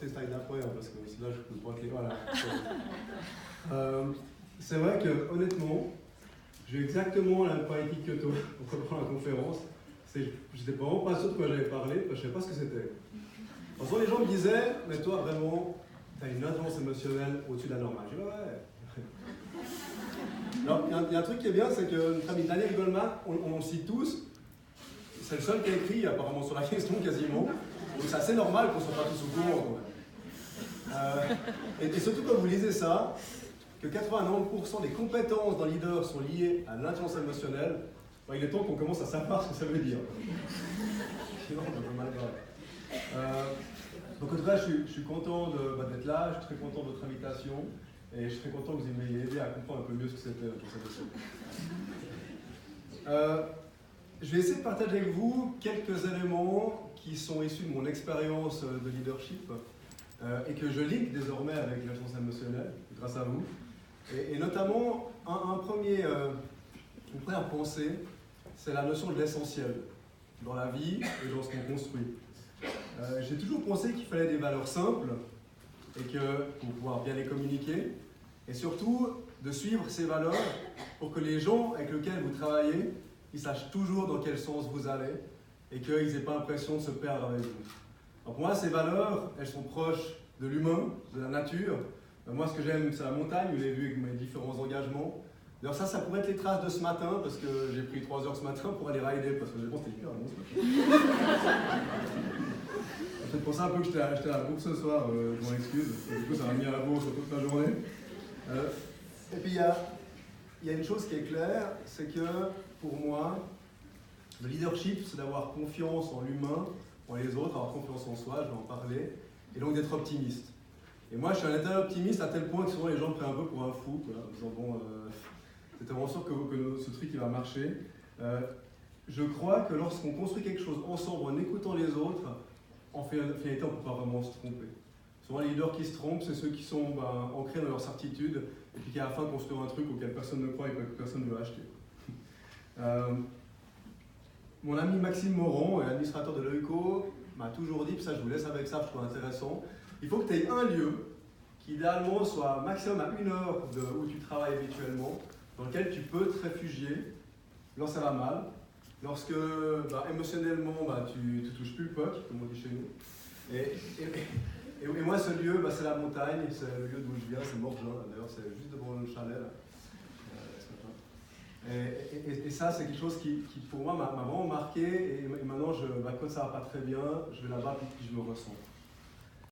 les slides d'après, hein, parce que là, je peux pas que les... Voilà. C'est vrai que, honnêtement, j'ai exactement la même politique que toi pour reprendre la conférence. J'étais vraiment pas sûr de quoi j'allais parler, parce que je savais pas ce que c'était. En ce moment, les gens me disaient, mais toi, vraiment, tu as une intelligence émotionnelle au-dessus de la normale. Je dis, ouais. Alors, il y a un truc qui est bien, c'est que notre ami Daniel Goleman, on le cite tous, c'est le seul qui a écrit apparemment sur la question quasiment, donc c'est assez normal qu'on ne soit pas tous au courant. Et surtout quand vous lisez ça, que 90% des compétences d'un leader sont liées à l'intelligence émotionnelle, il est temps qu'on commence à savoir ce que ça veut dire. Sinon, on est un peu mal grave. Donc en tout cas, je suis content d'être là, je suis très content de votre invitation, et je suis très content que vous m'ayez aidé à comprendre un peu mieux ce que c'était je vais essayer de partager avec vous quelques éléments qui sont issus de mon expérience de leadership et que je link désormais avec l'intelligence émotionnelle, grâce à vous. Et notamment, une première pensée, c'est la notion de l'essentiel dans la vie et dans ce qu'on construit. J'ai toujours pensé qu'il fallait des valeurs simples et que pour pouvoir bien les communiquer, et surtout de suivre ces valeurs pour que les gens avec lesquels vous travaillez, ils sachent toujours dans quel sens vous allez et qu'ils n'aient pas l'impression de se perdre avec vous. Alors pour moi, ces valeurs, elles sont proches de l'humain, de la nature. Moi, ce que j'aime, c'est la montagne, vous l'avez vu avec mes différents engagements. D'ailleurs, ça pourrait être les traces de ce matin, parce que j'ai pris 3 heures ce matin pour aller rider, parce que je pense que c'était hyper long ce matin. C'est pour ça un peu que j'étais à la bourse ce soir, je m'en excuse. Du coup, ça m'a mis à la bourse toute la journée. Et puis, il y a une chose qui est claire, c'est que pour moi, le leadership, c'est d'avoir confiance en l'humain, en les autres, avoir confiance en soi, je vais en parler, et donc d'être optimiste. Et moi, je suis un état optimiste à tel point que souvent les gens me prennent un peu pour un fou, quoi, en disant bon, c'est vraiment sûr que ce truc il va marcher. Je crois que lorsqu'on construit quelque chose ensemble, en écoutant les autres, en finalité, on ne peut pas vraiment se tromper. Souvent, les leaders qui se trompent, c'est ceux qui sont ancrés dans leur certitude et puis qui à la fin construisent un truc auquel personne ne croit et que personne ne veut acheter. Mon ami Maxime Moron, l'administrateur de l'EUCO, m'a toujours dit, puis ça je vous laisse avec ça, je trouve intéressant, il faut que tu aies un lieu qui idéalement soit maximum à 1 heure de où tu travailles habituellement, dans lequel tu peux te réfugier lorsque ça va mal, lorsque émotionnellement tu ne touches plus le POC, comme on dit chez nous. Et moi ce lieu, c'est la montagne, c'est le lieu d'où je viens, c'est Morgin, d'ailleurs c'est juste devant le chalet là. Et ça, c'est quelque chose qui pour moi, m'a vraiment marqué. Et maintenant, quand ça va pas très bien, je vais là-bas et puis je me ressens.